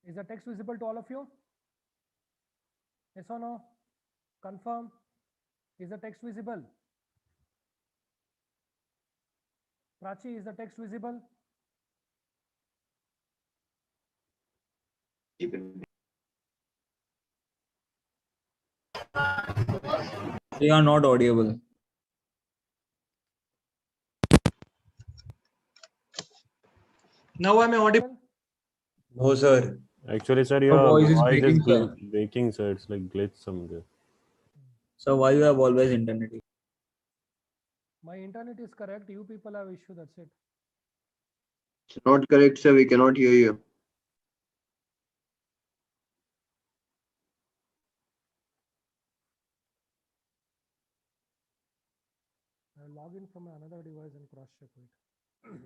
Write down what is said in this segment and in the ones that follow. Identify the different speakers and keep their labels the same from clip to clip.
Speaker 1: Is the text visible to all of you? Yes or no? Confirm. Is the text visible? Prachi, is the text visible?
Speaker 2: You are not audible.
Speaker 3: Now am I audible?
Speaker 4: No, sir.
Speaker 5: Actually, sir,
Speaker 2: Your
Speaker 5: your
Speaker 2: voice is
Speaker 5: voice is
Speaker 2: breaking, sir.
Speaker 5: breaking, sir. It's like glitch somewhere.
Speaker 2: So why you have always internet?
Speaker 1: My internet is correct. You people have issue. That's it.
Speaker 4: It's not correct, sir. We cannot hear you.
Speaker 1: I'll log in from another device and cross check it.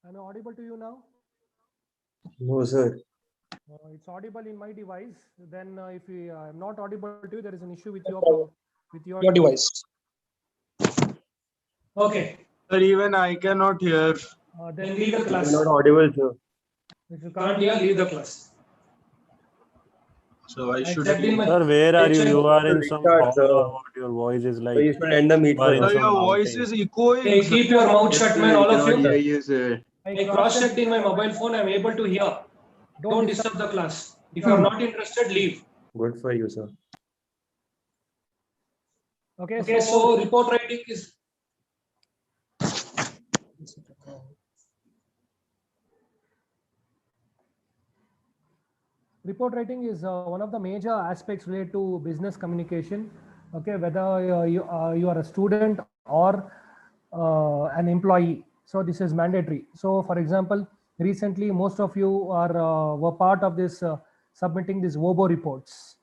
Speaker 1: Am I audible to you now?
Speaker 4: No, sir.
Speaker 1: It's audible in my device. Then if I'm not audible to you, there is an issue with your
Speaker 6: Your device.
Speaker 1: Okay.
Speaker 3: Sir, even I cannot hear.
Speaker 1: Then leave the class.
Speaker 4: You're not audible, sir.
Speaker 1: If you can't hear, leave the class.
Speaker 3: So I should.
Speaker 1: checked in my-
Speaker 5: Sir, where are you? You are in some
Speaker 4: Restart,
Speaker 5: hall
Speaker 4: sir.
Speaker 5: or what? Your voice is
Speaker 4: So
Speaker 5: like
Speaker 4: you should end the meet
Speaker 5: you are in
Speaker 4: first.
Speaker 3: Sir,
Speaker 5: some
Speaker 3: your voice
Speaker 5: mountain.
Speaker 3: is echoing.
Speaker 1: Hey, keep your mouth
Speaker 4: Yes,
Speaker 1: shut,
Speaker 4: sir,
Speaker 1: man,
Speaker 4: we
Speaker 1: all of
Speaker 4: cannot
Speaker 1: you.
Speaker 4: hear you, sir.
Speaker 1: I cross-checked in my mobile phone. I'm able to hear. Don't disturb the class. If you are not interested, leave.
Speaker 4: Good for you, sir.
Speaker 1: Okay, so report writing is. Report writing is one of the major aspects related to business communication. Okay, whether you are a student or an employee. So this is mandatory. So for example, recently most of you are were part of this submitting these WOBO reports.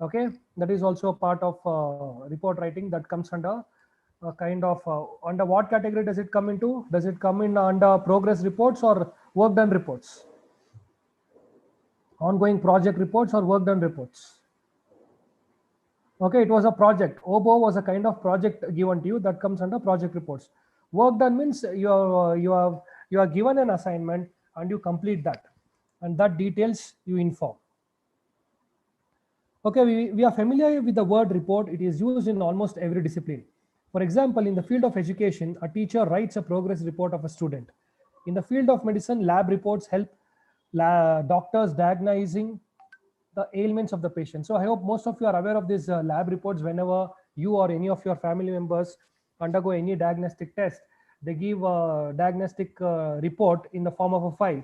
Speaker 1: Okay, that is also a part of report writing that comes under a kind of under what category does it come into? Does it come in under progress reports or work done reports? Ongoing project reports or work done reports? Okay, it was a project. OBO was a kind of project given to you that comes under project reports. Work done means you are given an assignment and you complete that, and that details you inform. Okay, we are familiar with the word report. It is used in almost every discipline. For example, in the field of education, a teacher writes a progress report of a student. In the field of medicine, lab reports help doctors diagnosing the ailments of the patient. So I hope most of you are aware of these lab reports. Whenever you or any of your family members undergo any diagnostic test, they give a diagnostic report in the form of a file,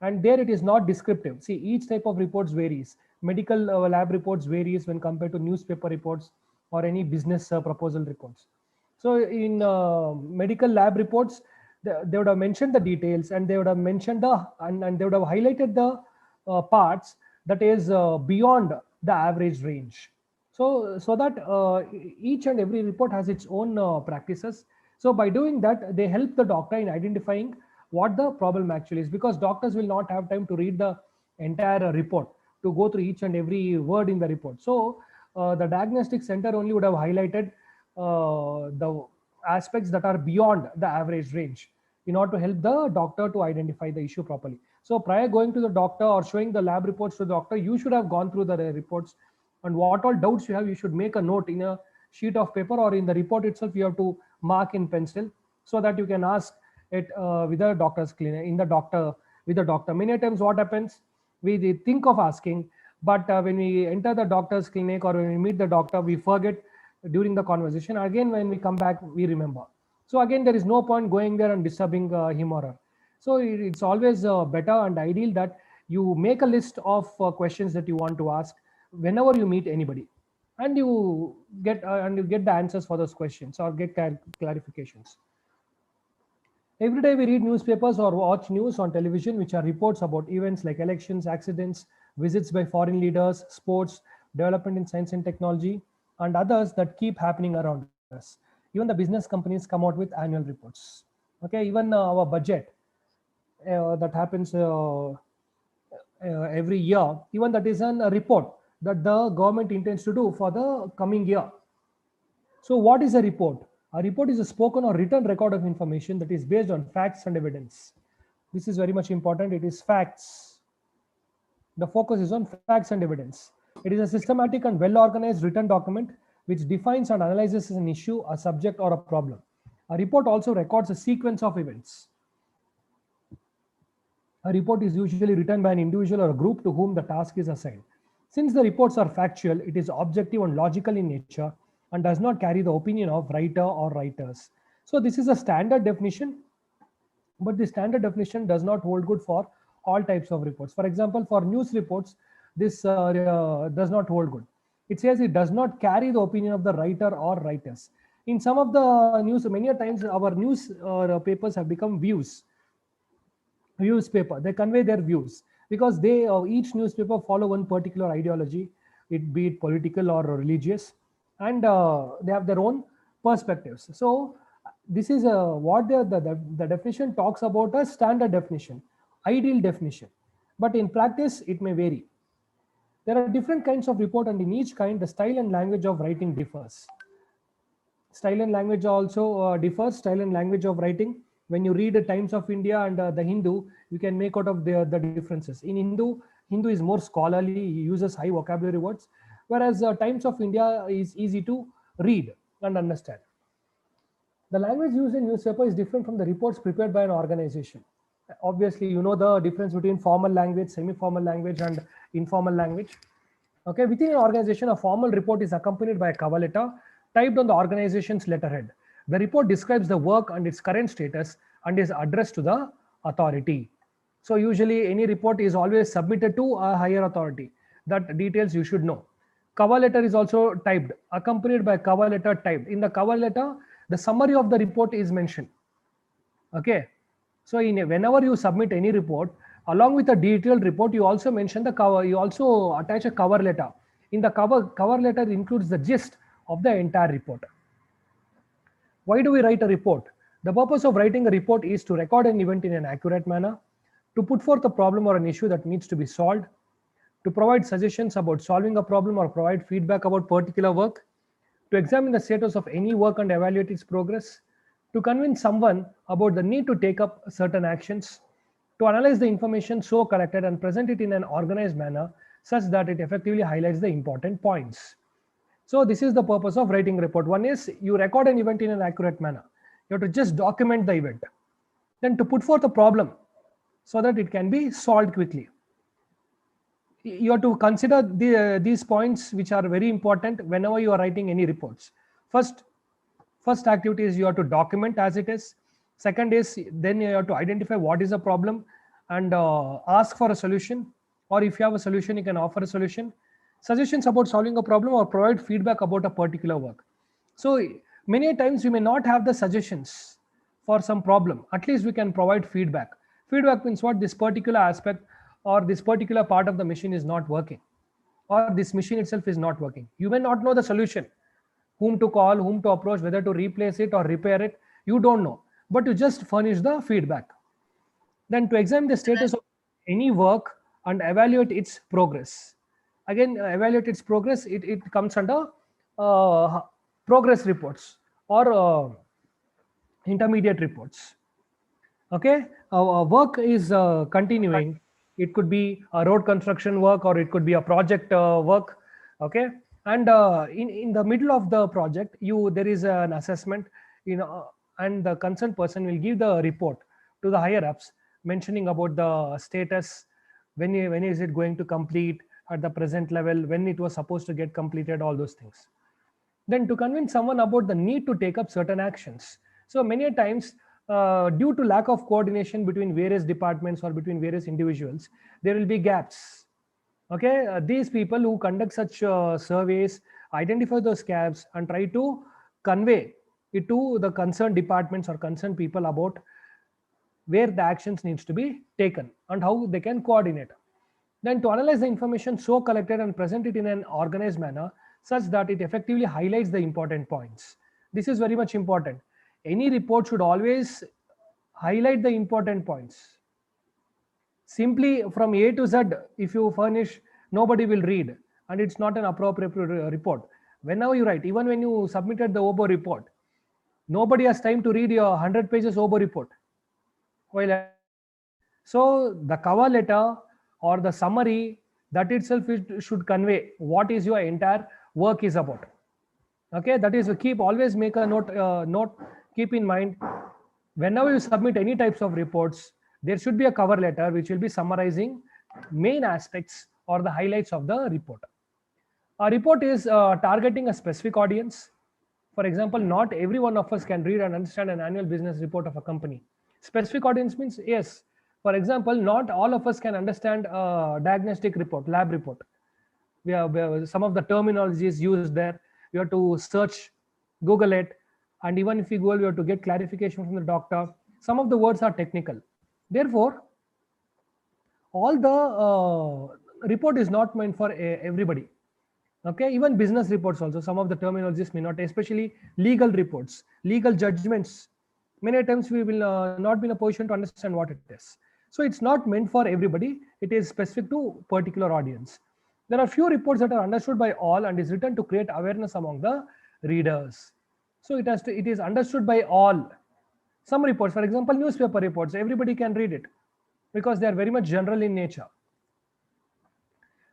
Speaker 1: and there it is not descriptive. See, each type of reports varies. Medical lab reports varies when compared to newspaper reports or any business proposal reports. So in medical lab reports, they would have mentioned the details, and they would have mentioned and they would have highlighted the parts that is beyond the average range. So that each and every report has its own practices. So by doing that, they help the doctor in identifying what the problem actually is, because doctors will not have time to read the entire report, to go through each and every word in the report. So the diagnostic center only would have highlighted the aspects that are beyond the average range in order to help the doctor to identify the issue properly. So prior going to the doctor or showing the lab reports to the doctor, you should have gone through the reports, and what all doubts you have, you should make a note in a sheet of paper, or in the report itself you have to mark in pencil, so that you can ask it with the doctor's clinic, in the doctor, with the doctor. Many times what happens, we think of asking, but when we enter the doctor's clinic or when we meet the doctor, we forget during the conversation. Again, when we come back, we remember. So again, there is no point going there and disturbing him or her. So it's always better and ideal that you make a list of questions that you want to ask whenever you meet anybody, and you get the answers for those questions or get clarifications. Every day we read newspapers or watch news on television, which are reports about events like elections, accidents, visits by foreign leaders, sports, development in science and technology, and others that keep happening around us. Even the business companies come out with annual reports. Okay, even our budget that happens every year, even that is a report that the government intends to do for the coming year. So what is a report? A report is a spoken or written record of information that is based on facts and evidence. This is very much important. It is facts. The focus is on facts and evidence. It is a systematic and well organized written document which defines and analyzes an issue, a subject, or a problem. A report also records a sequence of events. A report is usually written by an individual or a group to whom the task is assigned. Since the reports are factual, it is objective and logical in nature and does not carry the opinion of writer or writers. So this is a standard definition, but the standard definition does not hold good for all types of reports. For example, for news reports, this does not hold good. It says it does not carry the opinion of the writer or writers. In some of the news, many a times our news papers have become views paper. They convey their views because they each newspaper follow one particular ideology, it be it political or religious, and they have their own perspectives. So this is what the definition talks about, a standard definition, ideal definition, but in practice it may vary. There are different kinds of report, and in each kind the style and language of writing differs. Style and language also differs. Style and language of writing, when you read the Times of India and the Hindu, you can make out of the differences. In Hindu is more scholarly, uses high vocabulary words, whereas Times of India is easy to read and understand. The language used in newspaper is different from the reports prepared by an organization. Obviously, you know the difference between formal language, semi-formal language, and informal language. Okay, within an organization, a formal report is accompanied by a cover letter typed on the organization's letterhead. The report describes the work and its current status and is addressed to the authority. So usually any report is always submitted to a higher authority. That details you should know. Cover letter is also typed, accompanied by cover letter typed. In the cover letter, the summary of the report is mentioned. Okay. So whenever you submit any report, along with a detailed report, you also mention the cover, you also attach a cover letter. In the cover letter includes the gist of the entire report. Why do we write a report? The purpose of writing a report is to record an event in an accurate manner, to put forth a problem or an issue that needs to be solved, to provide suggestions about solving a problem or provide feedback about particular work, to examine the status of any work and evaluate its progress, to convince someone about the need to take up certain actions, to analyze the information so collected and present it in an organized manner such that it effectively highlights the important points. So this is the purpose of writing a report. One is you record an event in an accurate manner. You have to just document the event. Then to put forth a problem so that it can be solved quickly. You have to consider these points which are very important whenever you are writing any reports. First activity is you have to document as it is. Second is then you have to identify what is the problem and ask for a solution, or if you have a solution you can offer a solution, suggestions about solving a problem, or provide feedback about a particular work. So many times we may not have the suggestions for some problem, at least we can provide feedback. Feedback means what? This particular aspect or this particular part of the machine is not working, or this machine itself is not working. You may not know the solution, whom to call, whom to approach, whether to replace it or repair it, you don't know, but you just furnish the feedback. Then to examine the status of any work and evaluate its progress. Again, evaluate its progress, it comes under progress reports or intermediate reports. Okay, work is continuing. It could be a road construction work, or it could be a project work. Okay, and in the middle of the project, there is an assessment, and the concerned person will give the report to the higher ups, mentioning about the status, when is it going to complete at the present level, when it was supposed to get completed, all those things. Then to convince someone about the need to take up certain actions. So many times, due to lack of coordination between various departments or between various individuals, there will be gaps. Okay, these people who conduct such surveys identify those gaps and try to convey it to the concerned departments or concerned people about where the actions needs to be taken and how they can coordinate. Then to analyze the information so collected and present it in an organized manner such that it effectively highlights the important points. This is very much important. Any report should always highlight the important points. Simply from A to Z, if you furnish, nobody will read and it's not an appropriate report. Whenever you write, even when you submitted the OBO report, nobody has time to read your 100 pages OBO report. So the cover letter or the summary, that itself should convey what is your entire work is about. Okay, that is, always make a note, keep in mind, whenever you submit any types of reports, there should be a cover letter which will be summarizing main aspects or the highlights of the report. A report is targeting a specific audience. For example, not every one of us can read and understand an annual business report of a company. Specific audience means, yes, for example, not all of us can understand a diagnostic report, lab report. We have some of the terminologies used there. We have to search, Google it, and even if we Google, we have to get clarification from the doctor. Some of the words are technical. Therefore, all the report is not meant for everybody. Okay, even business reports also, some of the terminologies may not, especially legal reports, legal judgments. Many times we will not be in a position to understand what it is. So it's not meant for everybody. It is specific to particular audience. There are few reports that are understood by all and is written to create awareness among the readers. So it is understood by all. Some reports, for example, newspaper reports, everybody can read it because they are very much general in nature.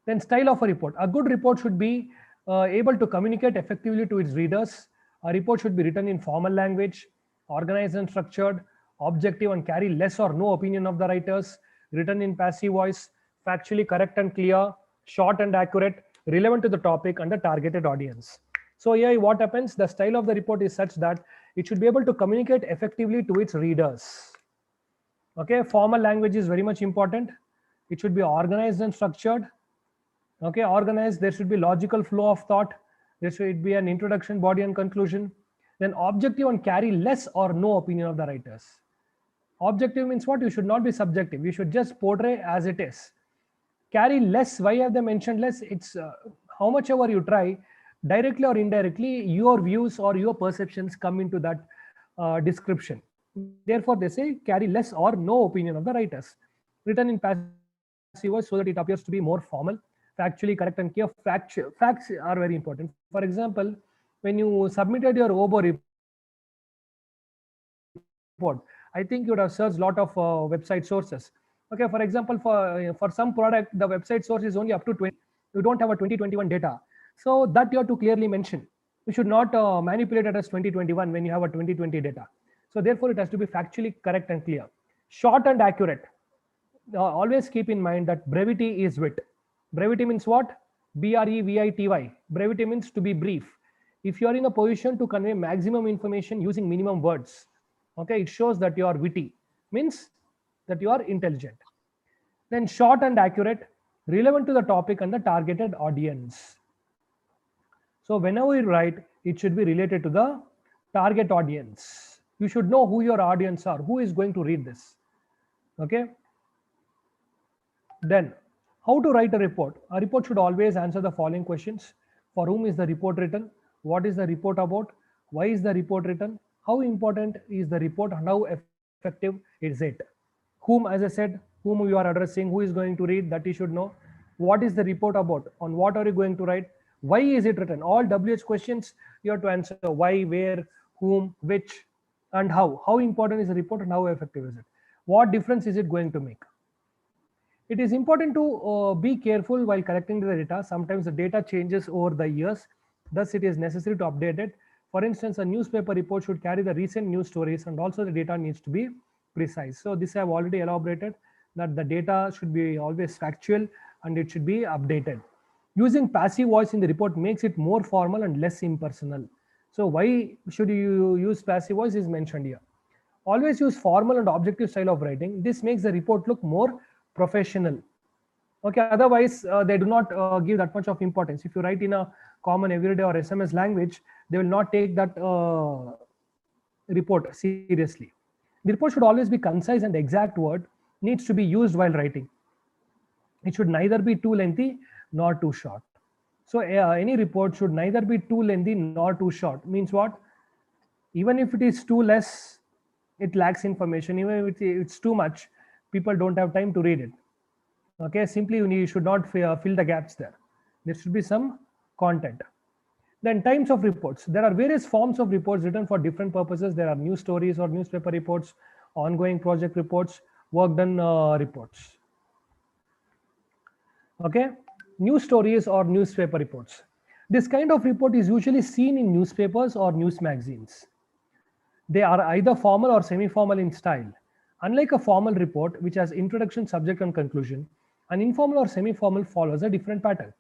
Speaker 1: Then style of a report. A good report should be able to communicate effectively to its readers. A report should be written in formal language, organized and structured, objective and carry less or no opinion of the writers, written in passive voice, factually correct and clear, short and accurate, relevant to the topic and the targeted audience. So here what happens, the style of the report is such that it should be able to communicate effectively to its readers. Okay, formal language is very much important. It should be organized and structured. Okay, organized, there should be logical flow of thought. There should be an introduction, body and conclusion. Then objective and carry less or no opinion of the writers. Objective means what? You should not be subjective. You should just portray as it is. Carry less. Why have they mentioned less? It's how much ever you try, directly or indirectly, your views or your perceptions come into that description. Therefore, they say carry less or no opinion of the writers. Written in passive voice so that it appears to be more formal, factually correct and clear. Facts are very important. For example, when you submitted your OBO report, I think you would have searched a lot of website sources. Okay, for example, for some product, the website source is only up to 20. You don't have a 2021 data. So that you have to clearly mention. You should not manipulate it as 2021 when you have a 2020 data. So therefore, it has to be factually correct and clear. Short and accurate. Always keep in mind that brevity is wit. Brevity means what? BREVITY. Brevity means to be brief. If you are in a position to convey maximum information using minimum words, okay, it shows that you are witty, means that you are intelligent. Then short and accurate, relevant to the topic and the targeted audience. So whenever you write, it should be related to the target audience. You should know who your audience are, who is going to read this. Okay. Then how to write a report? A report should always answer the following questions. For whom is the report written? What is the report about? Why is the report written? How important is the report and how effective is it? Whom, as I said, whom you are addressing, who is going to read, that you should know. What is the report about? On what are you going to write? Why is it written? All WH questions you have to answer. Why, where, whom, which, and how. How important is the report and how effective is it? What difference is it going to make? It is important to be careful while collecting the data. Sometimes the data changes over the years. Thus, it is necessary to update it. For instance, a newspaper report should carry the recent news stories and also the data needs to be precise. So this I have already elaborated that the data should be always factual and it should be updated. Using passive voice in the report makes it more formal and less impersonal. So why should you use passive voice is mentioned here. Always use formal and objective style of writing. This makes the report look more professional. Okay, otherwise they do not give that much of importance. If you write in a common everyday or SMS language, they will not take that report seriously. The report should always be concise, and the exact word needs to be used while writing. It should neither be too lengthy nor too short. So any report should neither be too lengthy nor too short. Means what? Even if it is too less, it lacks information. Even if it's too much, people don't have time to read it. Okay, simply you should not fill the gaps there. There should be some content. Then types of reports. There are various forms of reports written for different purposes. There are news stories or newspaper reports, ongoing project reports, work done reports. Okay, news stories or newspaper reports. This kind of report is usually seen in newspapers or news magazines. They are either formal or semi-formal in style. Unlike a formal report, which has introduction, subject, and conclusion, an informal or semi-formal follows a different pattern.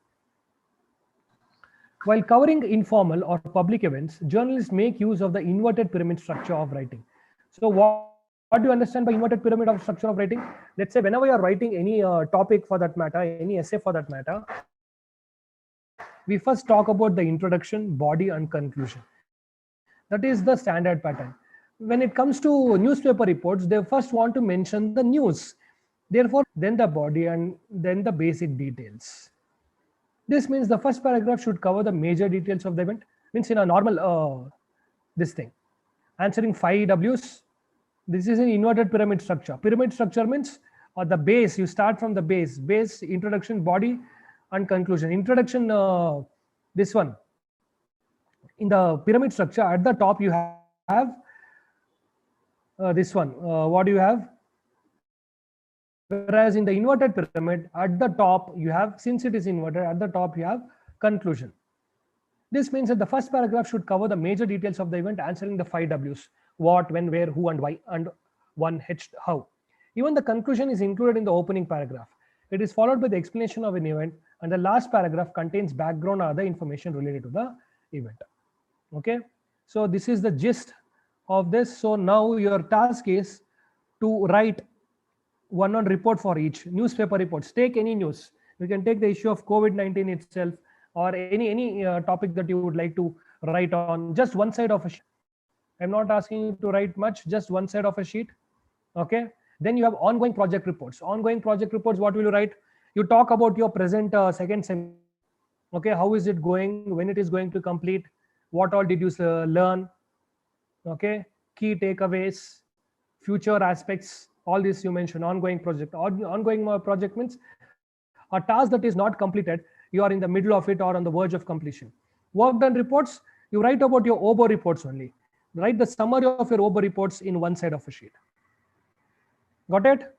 Speaker 1: While covering informal or public events, journalists make use of the inverted pyramid structure of writing. So what do you understand by inverted pyramid of structure of writing? Let's say whenever you're writing any topic for that matter, any essay for that matter, we first talk about the introduction, body, and conclusion. That is the standard pattern. When it comes to newspaper reports, they first want to mention the news. Therefore, then the body and then the basic details. This means the first paragraph should cover the major details of the event. Means in a normal, this thing, answering 5 Ws. This is an inverted pyramid structure. Pyramid structure means the base, you start from the base, introduction, body, and conclusion. Introduction, this one. In the pyramid structure, at the top you have this one. What do you have? Whereas in the inverted pyramid, at the top you have, since it is inverted, at the top you have conclusion. This means that the first paragraph should cover the major details of the event, answering the 5 Ws: what, when, where, who, and why, and 1H, how. Even the conclusion is included in the opening paragraph. It is followed by the explanation of an event, and the last paragraph contains background or other information related to the event. Okay, so this is the gist of this. So now your task is to write one report for each. Newspaper reports, take any news. You can take the issue of COVID-19 itself, or any topic that you would like to write on, just one side of a sheet. I'm not asking you to write much, just one side of a sheet. Okay, then you have ongoing project reports. Ongoing project reports, what will you write? You talk about your present second semester. Okay, how is it going, when it is going to complete, what all did you learn? Okay, key takeaways, future aspects, all this you mention. Ongoing project. Ongoing project means a task that is not completed, you are in the middle of it or on the verge of completion. Work done reports, you write about your OBO reports only. Write the summary of your OBO reports in one side of a sheet. Got it?